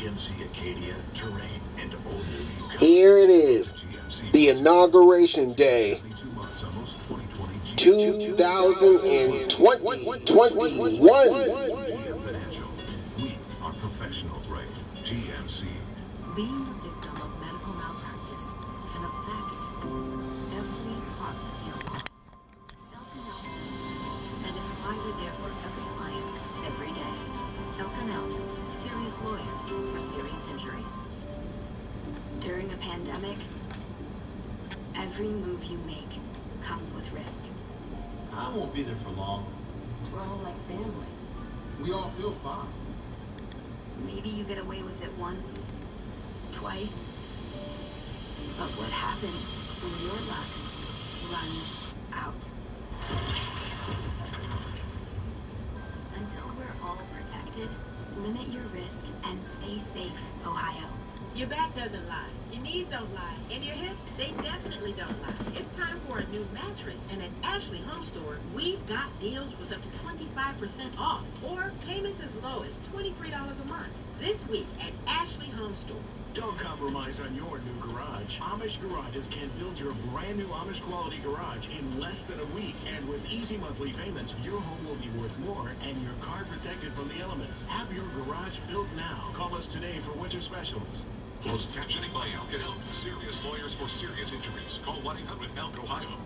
GMC Acadia, Terrain, and Old Navy. Here it is, the Inauguration Day, 2021. We are professional grade GMC. Being a victim of medical malpractice can affect every part of your life. It's Elkanel business, and it's why we're there for every client, every day. Elkanel, serious lawyers for serious injuries. During a pandemic, every move you make comes with risk. I won't be there for long. We're all like family. We all feel fine. Maybe you get away with it once, twice. But what happens when your luck runs out? Until we're all protected, limit your risk and stay safe, Ohio. Your back doesn't lie, your knees don't lie, and your hips, they definitely don't lie. It's time for a new mattress, and at Ashley Home Store, we've got deals with up to 25% off, or payments as low as $23 a month. This week at Ashley Home Store. Don't compromise on your new garage. Amish Garages can build your brand new Amish quality garage in less than a week. And with easy monthly payments, your home will be worth more and your car protected from the elements. Have your garage built now. Call us today for winter specials. Closed captioning by Elkanel. Serious lawyers for serious injuries. Call 1-800-ELK, Ohio.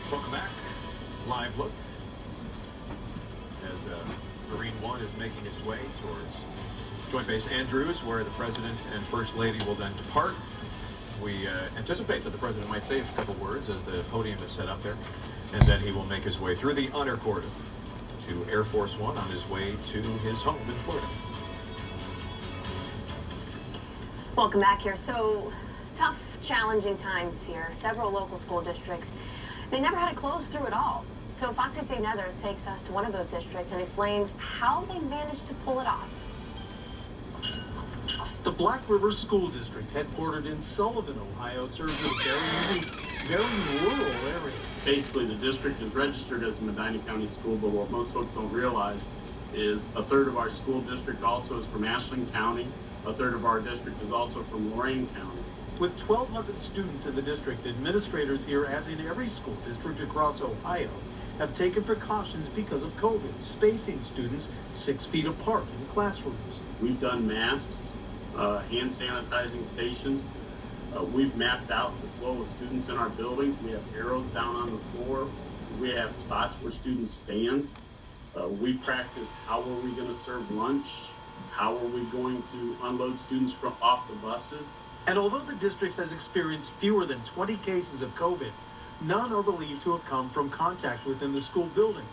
Welcome back. Live look as Marine One is making its way towards Joint Base Andrews, where the President and First Lady will then depart. We anticipate that the President might say a couple words as the podium is set up there, and then he will make his way through the honor corridor to Air Force One on his way to his home in Florida. Welcome back here. So, tough, challenging times here. Several local school districts, they never had it closed through at all. So Fox 68 and Others takes us to one of those districts and explains how they managed to pull it off. The Black River School District, headquartered in Sullivan, Ohio, serves a very unique, very rural area. Basically, the district is registered as a Medina County school, but what most folks don't realize is a third of our school district also is from Ashland County. A third of our district is also from Lorain County. With 1,200 students in the district, administrators here, as in every school district across Ohio, have taken precautions because of COVID, spacing students 6 feet apart in classrooms. We've done masks, hand sanitizing stations. We've mapped out the flow of students in our building. We have arrows down on the floor. We have spots where students stand. We practice how are we going to serve lunch? How are we going to unload students from off the buses? And although the district has experienced fewer than 20 cases of COVID, none are believed to have come from contact within the school buildings.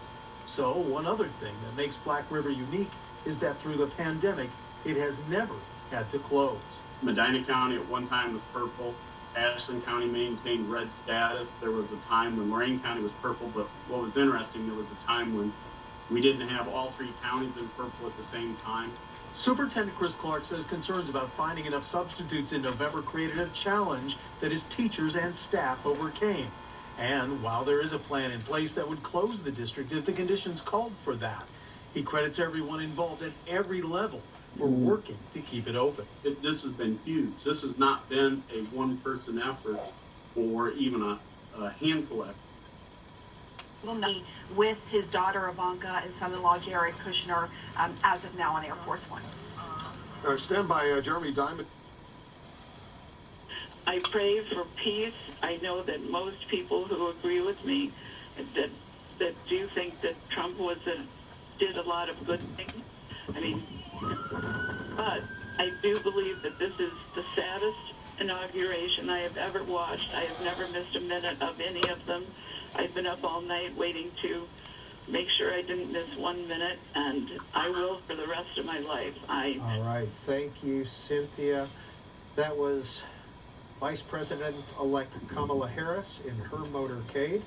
So one other thing that makes Black River unique is that through the pandemic, it has never had to close. Medina County at one time was purple. Ashland County maintained red status. There was a time when Lorain County was purple, but what was interesting, there was a time when we didn't have all three counties in purple at the same time. Superintendent Chris Clark says concerns about finding enough substitutes in November created a challenge that his teachers and staff overcame. And while there is a plan in place that would close the district if the conditions called for that, he credits everyone involved at every level for working to keep it open. This has been huge. This has not been a one-person effort or even a handful effort. With his daughter Ivanka and son-in-law Jared Kushner as of now on Air Force One. Stand by, Jeremy Diamond. I pray for peace. I know that most people who agree with me that do think that Trump did a lot of good things. I mean, but I do believe that this is the saddest inauguration I have ever watched. I have never missed a minute of any of them. I've been up all night waiting to make sure I didn't miss 1 minute, and I will for the rest of my life. All right. Thank you, Cynthia. That was Vice President-elect Kamala Harris in her motorcade.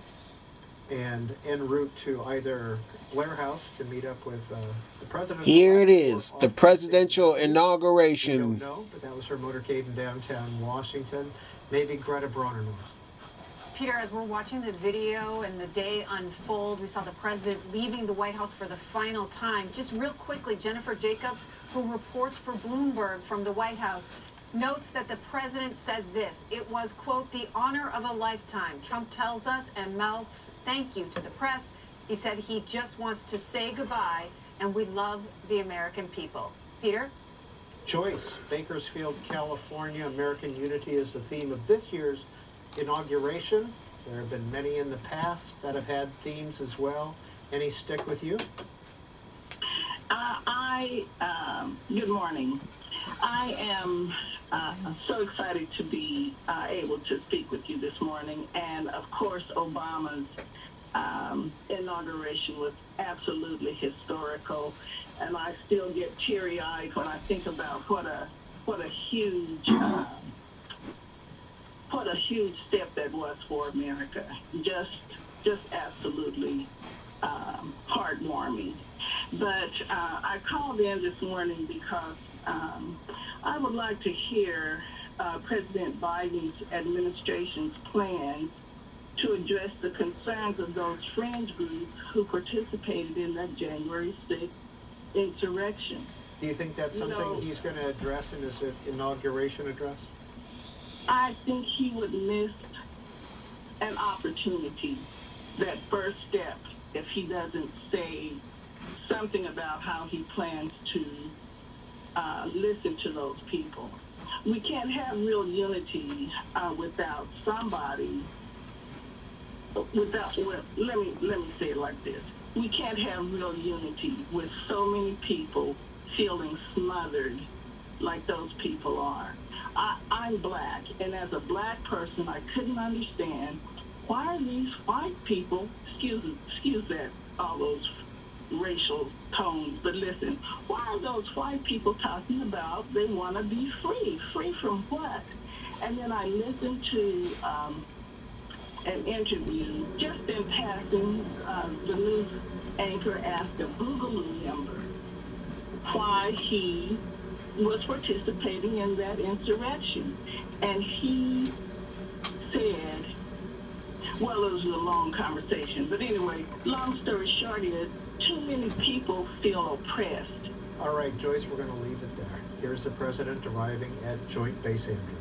and en route to either Blair House to meet up with the president. Here it is, the presidential We don't inauguration. know, but that was her motorcade in downtown Washington. Maybe Greta Bronner knows. Peter, as we're watching the video and the day unfold, we saw the president leaving the White House for the final time. Just real quickly, Jennifer Jacobs, who reports for Bloomberg from the White House, notes that the president said this. It was, quote, the honor of a lifetime. Trump tells us and mouths thank you to the press. He said he just wants to say goodbye, and we love the American people. Peter? Joyce, Bakersfield, California, American unity is the theme of this year's inauguration. There have been many in the past that have had themes as well. Any stick with you? Good morning. I am so excited to be able to speak with you this morning. And of course, Obama's inauguration was absolutely historical. And I still get teary-eyed when I think about what a huge step that was for America. Just absolutely heartwarming. But I called in this morning because I would like to hear President Biden's administration's plans to address the concerns of those fringe groups who participated in that January 6th insurrection. Do you think that's something he's going to address in his inauguration address? I think he would miss an opportunity, that first step, if he doesn't say something about how he plans to listen to those people. We can't have real unity without somebody. Let me say it like this: we can't have real unity with so many people feeling smothered like those people are. I'm black, and as a black person, I couldn't understand why are these white people, excuse that, all those racial tones, but listen, why are those white people talking about they want to be free? Free from what? And then I listened to an interview, just in passing, the news anchor asked a Boogaloo member why he was participating in that insurrection. And he said, well, it was a long conversation, but anyway, long story short is, too many people feel oppressed. All right, Joyce, we're going to leave it there. Here's the president arriving at Joint Base Andrews.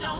Don't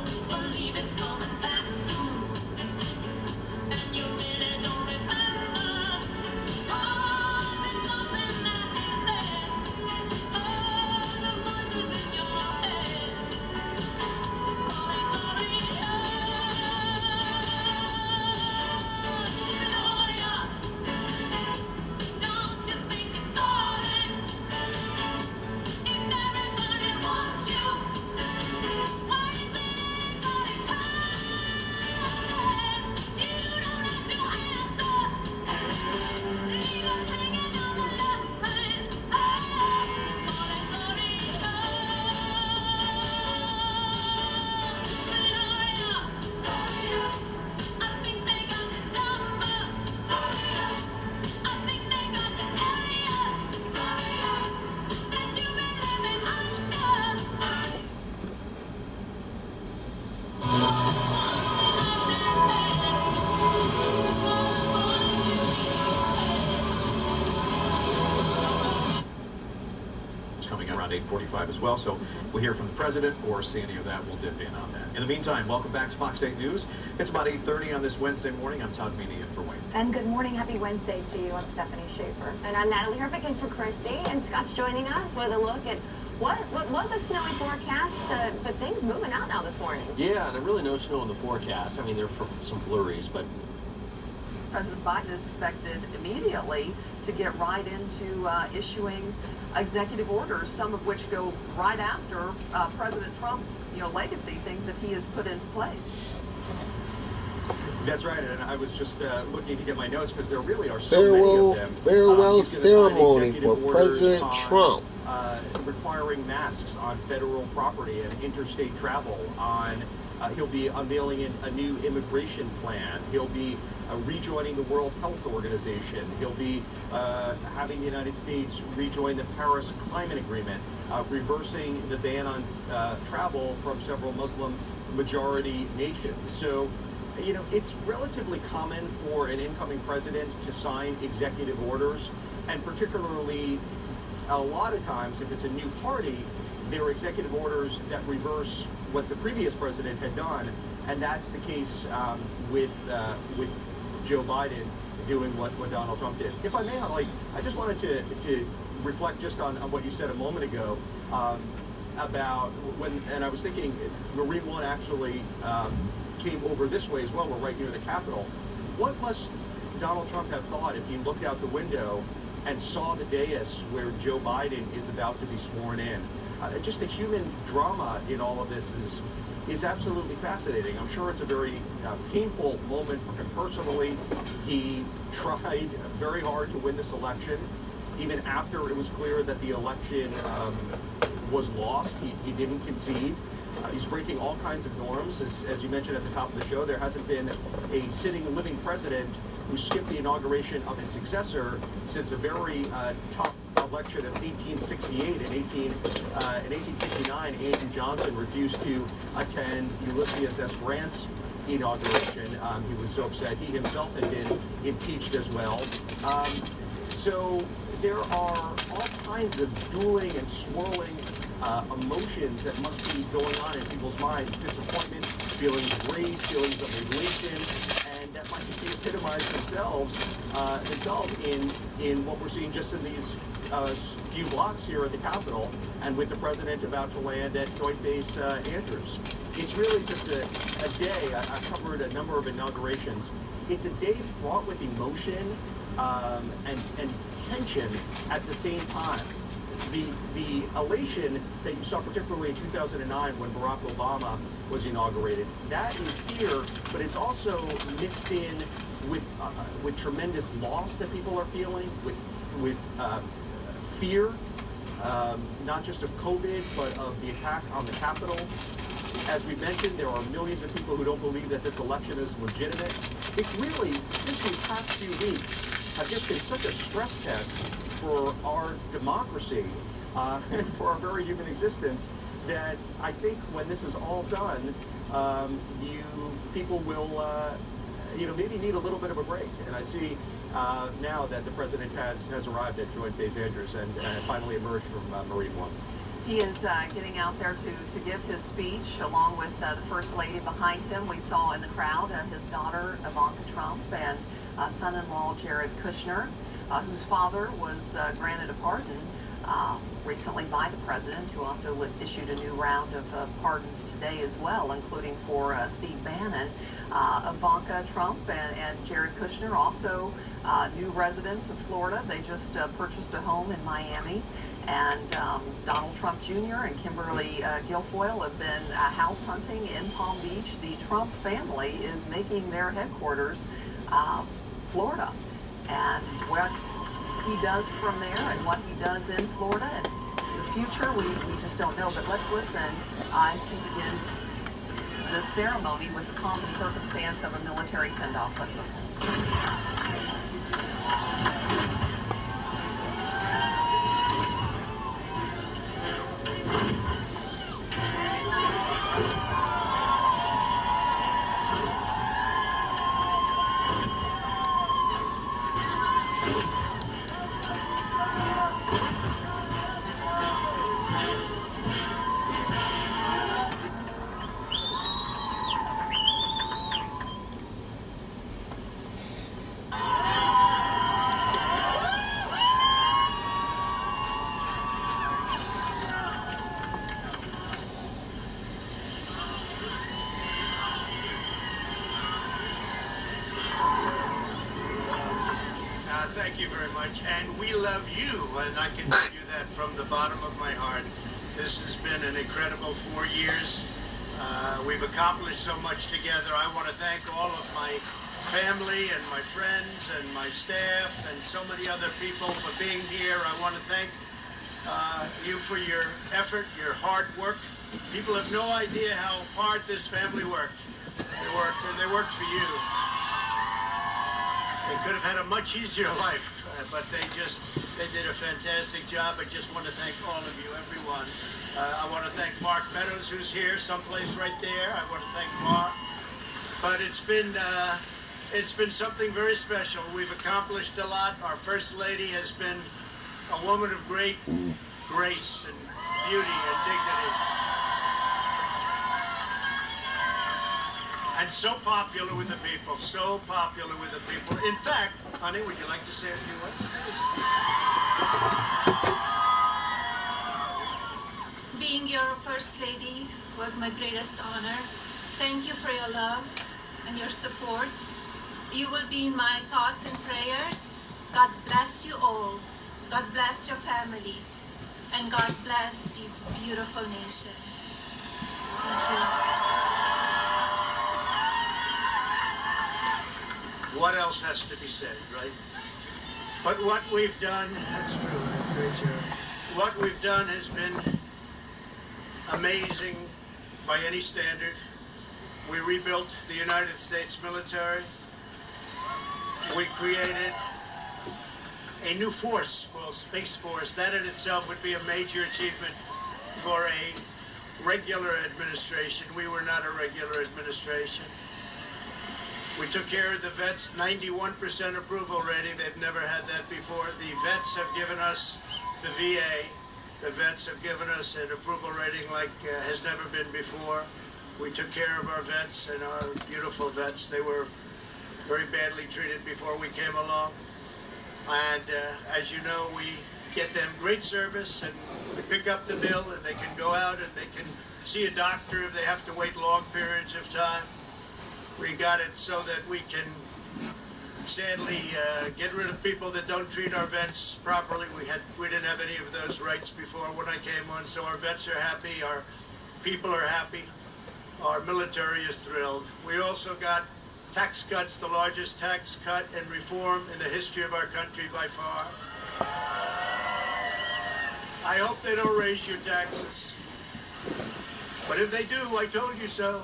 around 8:45 as well. So we'll hear from the president or see any of that. We'll dip in on that. In the meantime, welcome back to Fox 8 News. It's about 8:30 on this Wednesday morning. I'm Todd Meany in for Wayne. And good morning. Happy Wednesday to you. I'm Stephanie Schaefer. And I'm Natalie Herpick in for Christy. And Scott's joining us with a look at what was a snowy forecast, but things moving out now this morning. Yeah, and really no snow in the forecast. I mean, there are some flurries, but President Biden is expected immediately to get right into issuing executive orders, some of which go right after President Trump's, legacy, things that he has put into place. That's right, and I was just looking to get my notes because there really are so many of them. Farewell ceremony for President Trump. Requiring masks on federal property and interstate travel. He'll be unveiling a new immigration plan. He'll be rejoining the World Health Organization. He'll be having the United States rejoin the Paris Climate Agreement, reversing the ban on travel from several Muslim majority nations. So, it's relatively common for an incoming president to sign executive orders, and particularly a lot of times, if it's a new party, there are executive orders that reverse what the previous president had done, and that's the case with Joe Biden doing what Donald Trump did. If I may, I just wanted to reflect just on what you said a moment ago about and I was thinking Marine One actually came over this way as well. We're right near the Capitol. What must Donald Trump have thought if he looked out the window and saw the dais where Joe Biden is about to be sworn in? Just the human drama in all of this is absolutely fascinating. I'm sure it's a very painful moment for him personally. He tried very hard to win this election. Even after it was clear that the election was lost, he didn't concede. He's breaking all kinds of norms. As you mentioned at the top of the show, there hasn't been a sitting living president who skipped the inauguration of his successor since a very tough election of 1868. In 1869, Andrew Johnson refused to attend Ulysses S. Grant's inauguration. He was so upset. He himself had been impeached as well. So there are all kinds of dueling and swirling emotions that must be going on in people's minds. Disappointment, feelings of rage, feelings of elation, and that might be epitomized themselves in what we're seeing just in these few blocks here at the Capitol, and with the president about to land at Joint Base Andrews. It's really just a day. I've covered a number of inaugurations. It's a day fraught with emotion and tension at the same time. The elation that you saw particularly in 2009 when Barack Obama was inaugurated, that is here, but it's also mixed in with tremendous loss that people are feeling, with fear, not just of COVID, but of the attack on the Capitol. As we mentioned, there are millions of people who don't believe that this election is legitimate. It's really, just these past few weeks have just been such a stress test for our democracy and for our very human existence that I think when this is all done, people will, maybe need a little bit of a break. And I see now that the president has arrived at Joint Base Andrews and finally emerged from Marine One. He is getting out there to give his speech along with the First Lady behind him. We saw in the crowd his daughter, Ivanka Trump, and son-in-law, Jared Kushner, whose father was granted a pardon recently by the president, who also issued a new round of pardons today as well, including for Steve Bannon. Ivanka Trump and Jared Kushner, also new residents of Florida. They just purchased a home in Miami. And Donald Trump Jr. and Kimberly Guilfoyle have been house hunting in Palm Beach. The Trump family is making their headquarters Florida. And what he does from there and what he does in Florida and the future, we just don't know. But let's listen as he begins the ceremony with the pomp and circumstance of a military send-off. Let's listen. much, and we love you, and I can tell you that from the bottom of my heart. This has been an incredible 4 years. We've accomplished so much together. I want to thank all of my family and my friends and my staff and so many other people for being here. I want to thank you for your effort, your hard work. People have no idea how hard this family worked. They worked for you. They could have had a much easier life, but they did a fantastic job. I just want to thank all of you, everyone. I want to thank Mark Meadows, who's here, someplace right there. I want to thank Mark. But it's been something very special. We've accomplished a lot. Our First Lady has been a woman of great grace and beauty and dignity. And so popular with the people, so popular with the people. In fact, honey, would you like to say a few words? Being your First Lady was my greatest honor. Thank you for your love and your support. You will be in my thoughts and prayers. God bless you all. God bless your families. And God bless this beautiful nation. Thank you. What else has to be said, right? But what we've done, that's true, great job. What we've done has been amazing by any standard. We rebuilt the United States military. We created a new force called Space Force. That in itself would be a major achievement for a regular administration. We were not a regular administration. We took care of the vets, 91% approval rating. They've never had that before. The vets have given us, the VA, the vets have given us an approval rating like has never been before. We took care of our vets and our beautiful vets. They were very badly treated before we came along. And as you know, we get them great service and we pick up the bill and they can go out and they can see a doctor if they have to wait long periods of time. We got it so that we can sadly get rid of people that don't treat our vets properly. We didn't have any of those rights before when I came on, so our vets are happy, our people are happy, our military is thrilled. We also got tax cuts, the largest tax cut and reform in the history of our country by far. I hope they don't raise your taxes. But if they do, I told you so.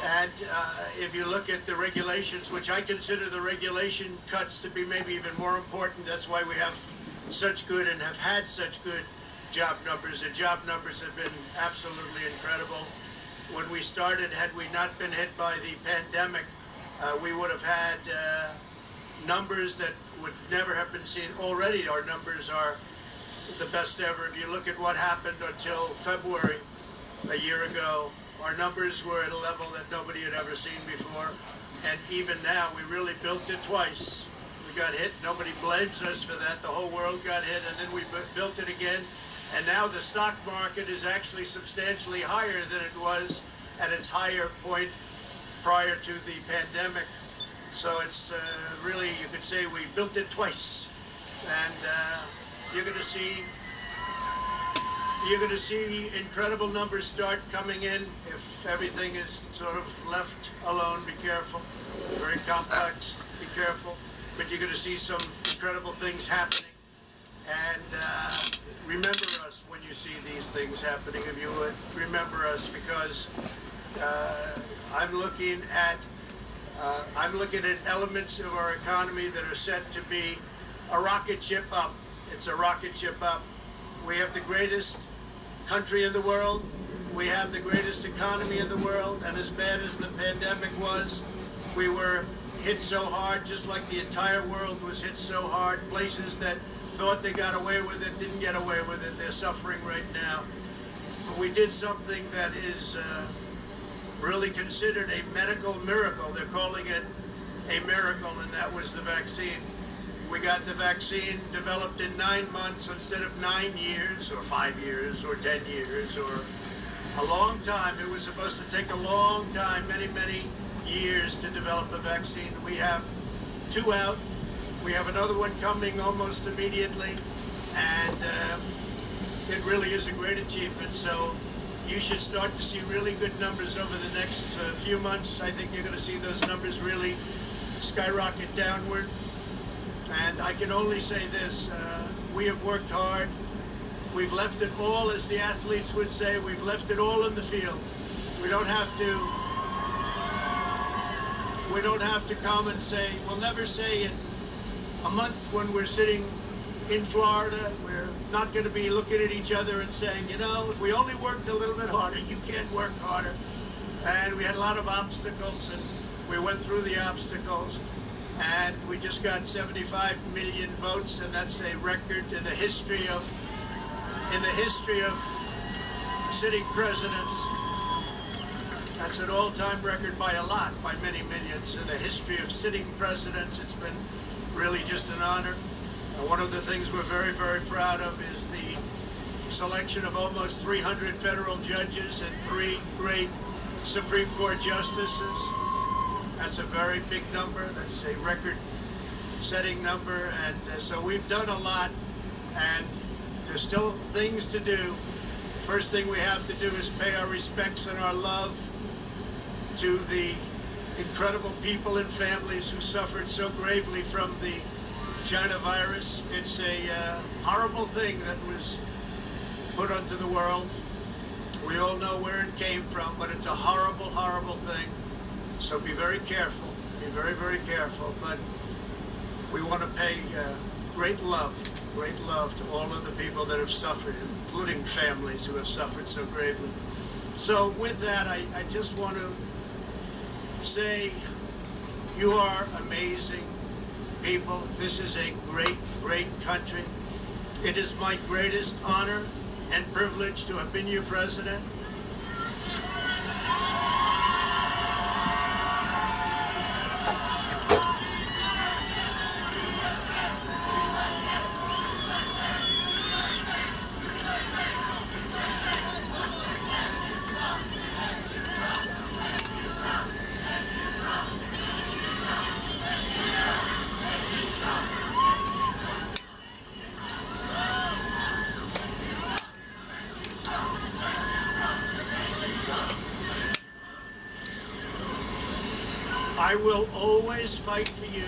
And if you look at the regulations, which I consider the regulation cuts to be maybe even more important, that's why we have such good and have had such good job numbers. The job numbers have been absolutely incredible. When we started, had we not been hit by the pandemic, we would have had numbers that would never have been seen. Already our numbers are the best ever. If you look at what happened until February a year ago, our numbers were at a level that nobody had ever seen before. And even now, we really built it twice. We got hit. Nobody blames us for that. The whole world got hit, and then we built it again. And now the stock market is actually substantially higher than it was at its higher point prior to the pandemic. So it's really, you could say we built it twice. And you're going to see incredible numbers start coming in if everything is sort of left alone. Be careful. Very complex. Be careful. But you're going to see some incredible things happening. And remember us when you see these things happening, if you would. Remember us, because I'm looking at elements of our economy that are set to be a rocket ship up. It's a rocket ship up. We have the greatest country in the world. We have the greatest economy in the world. And as bad as the pandemic was, we were hit so hard, just like the entire world was hit so hard. Places that thought they got away with it didn't get away with it. They're suffering right now. We did something that is really considered a medical miracle. They're calling it a miracle, and that was the vaccine. We got the vaccine developed in 9 months instead of 9 years or 5 years or 10 years or a long time. It was supposed to take a long time, many, many years to develop a vaccine. We have 2 out. We have another one coming almost immediately, and it really is a great achievement. So you should start to see really good numbers over the next few months. I think you're going to see those numbers really skyrocket downward. And I can only say this, we have worked hard. We've left it all, as the athletes would say, we've left it all in the field. We don't have to come and say, we'll never say in a month when we're sitting in Florida, we're not going to be looking at each other and saying, you know, if we only worked a little bit harder, you can't work harder. And we had a lot of obstacles, and we went through the obstacles, and we just got 75 million votes, and that's a record in the history of sitting presidents. That's an all-time record by a lot, by many millions. In the history of sitting presidents, it's been really just an honor. One of the things we're very, very proud of is the selection of almost 300 federal judges and 3 great Supreme Court justices. That's a very big number. That's a record-setting number. And so we've done a lot, and there's still things to do. First thing we have to do is pay our respects and our love to the incredible people and families who suffered so gravely from the China virus. It's a horrible thing that was put onto the world. We all know where it came from, but it's a horrible, horrible thing. So be very careful. Be very, very careful. But we want to pay great love to all of the people that have suffered, including families who have suffered so gravely. So with that, I just want to say you are amazing people. This is a great, great country. It is my greatest honor and privilege to have been your president. I will always fight for you.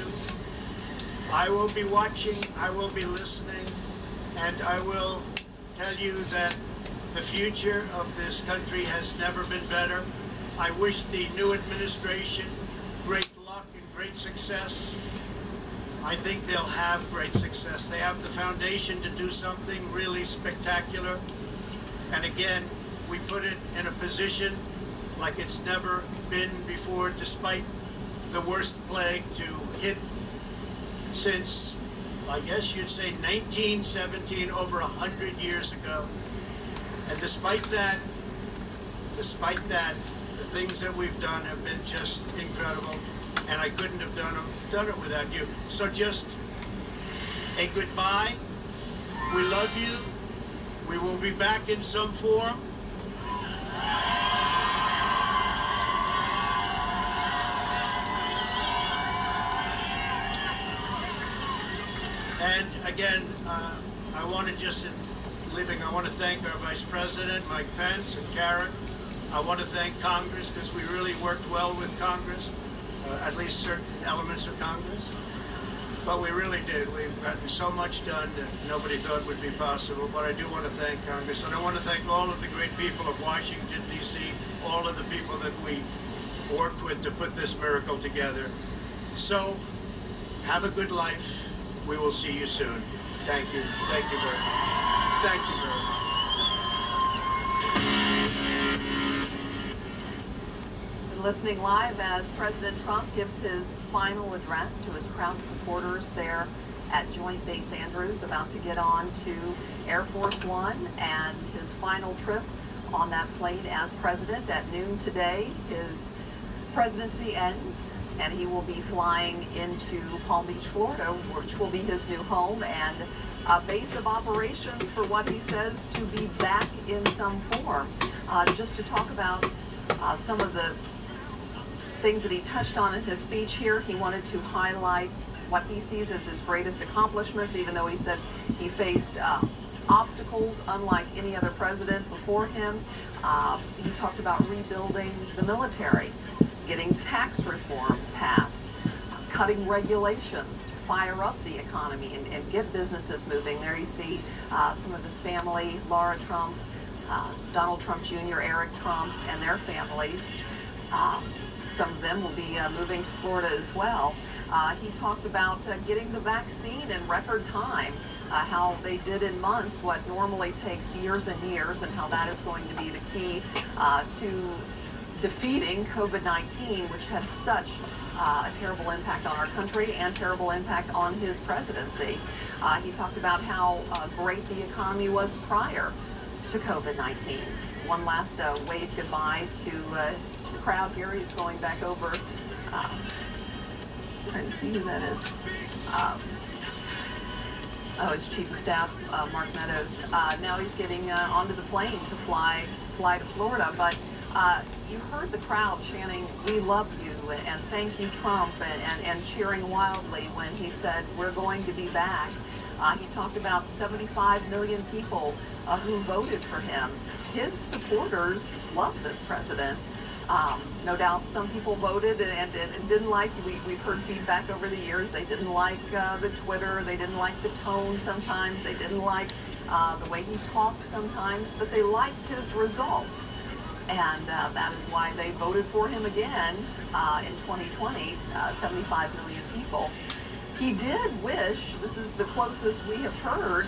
I will be watching, I will be listening, and I will tell you that the future of this country has never been better. I wish the new administration great luck and great success. I think they'll have great success. They have the foundation to do something really spectacular. And again, we put it in a position like it's never been before, despite the worst plague to hit since, I guess you'd say, 1917, over 100 years ago. And despite that, the things that we've done have been just incredible, and I couldn't have done it without you. So just a goodbye. We love you. We will be back in some form. And again, I want to just, in leaving, I want to thank our Vice President, Mike Pence, and Karen. I want to thank Congress, because we really worked well with Congress, at least certain elements of Congress. But we really did. We've gotten so much done that nobody thought would be possible. But I do want to thank Congress. And I want to thank all of the great people of Washington, D.C., all of the people that we worked with to put this miracle together. So, have a good life. We will see you soon. Thank you. Thank you very much. Thank you very much. Been listening live as President Trump gives his final address to his crowd of supporters there at Joint Base Andrews, about to get on to Air Force One and his final trip on that plane as president. At noon today, his presidency ends, and he will be flying into Palm Beach, Florida, which will be his new home and a base of operations for what he says to be back in some form. Just to talk about some of the things that he touched on in his speech here, he wanted to highlight what he sees as his greatest accomplishments, even though he said he faced obstacles unlike any other president before him. He talked about rebuilding the military, getting tax reform passed, cutting regulations to fire up the economy and get businesses moving. There you see some of his family, Laura Trump, Donald Trump Jr., Eric Trump, and their families. Some of them will be moving to Florida as well. He talked about getting the vaccine in record time, how they did in months what normally takes years and years, and how that is going to be the key to defeating COVID-19, which had such a terrible impact on our country and terrible impact on his presidency. He talked about how great the economy was prior to COVID-19. One last wave goodbye to the crowd here. He's going back over, trying to see who that is. His chief of staff, Mark Meadows. Now he's getting onto the plane to fly to Florida, but you heard the crowd chanting, "We love you," and "Thank you, Trump," and cheering wildly when he said, "We're going to be back." He talked about 75 million people who voted for him. His supporters love this president. No doubt some people voted and didn't like, we've heard feedback over the years, they didn't like the Twitter, they didn't like the tone sometimes, they didn't like the way he talked sometimes, but they liked his results. And that is why they voted for him again in 2020, 75 million people. He did wish, this is the closest we have heard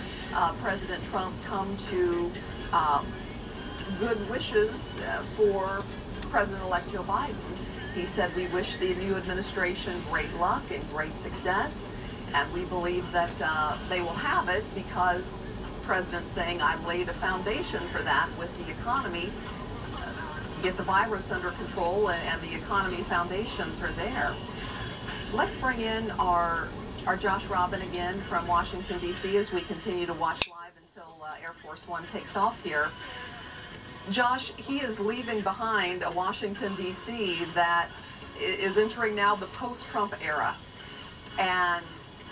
President Trump come to good wishes for President-elect Joe Biden. He said, "We wish the new administration great luck and great success, and we believe that they will have it because the President's saying, I laid a foundation for that with the economy, get the virus under control, and the economy foundations are there." Let's bring in our Josh Robin again from Washington, D.C. as we continue to watch live until Air Force One takes off here. Josh, he is leaving behind a Washington, D.C. that is entering now the post-Trump era. And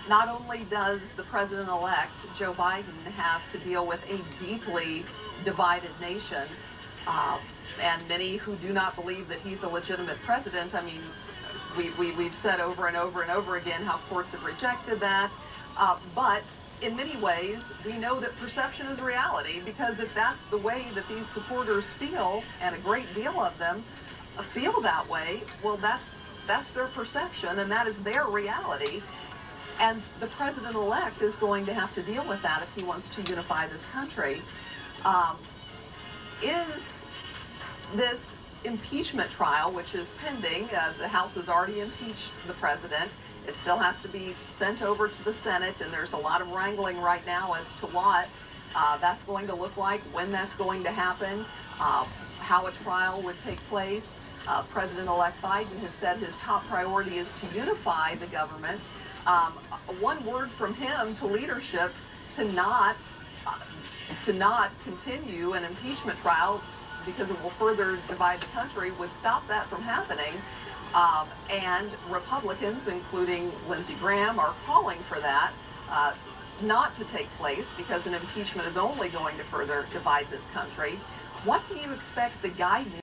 not only does the president-elect, Joe Biden, have to deal with a deeply divided nation, and many who do not believe that he's a legitimate president. I mean, we've said over and over and over again how courts have rejected that, but in many ways, we know that perception is reality, because if that's the way that these supporters feel, and a great deal of them feel that way, well, that's their perception, and that is their reality. And the president-elect is going to have to deal with that if he wants to unify this country. Is this impeachment trial, which is pending, the House has already impeached the president. It still has to be sent over to the Senate, and there's a lot of wrangling right now as to what that's going to look like, when that's going to happen, how a trial would take place. President-elect Biden has said his top priority is to unify the government. One word from him to leadership to not continue an impeachment trial, because it will further divide the country, would stop that from happening. And Republicans, including Lindsey Graham, are calling for that not to take place, because an impeachment is only going to further divide this country. What do you expect the guidance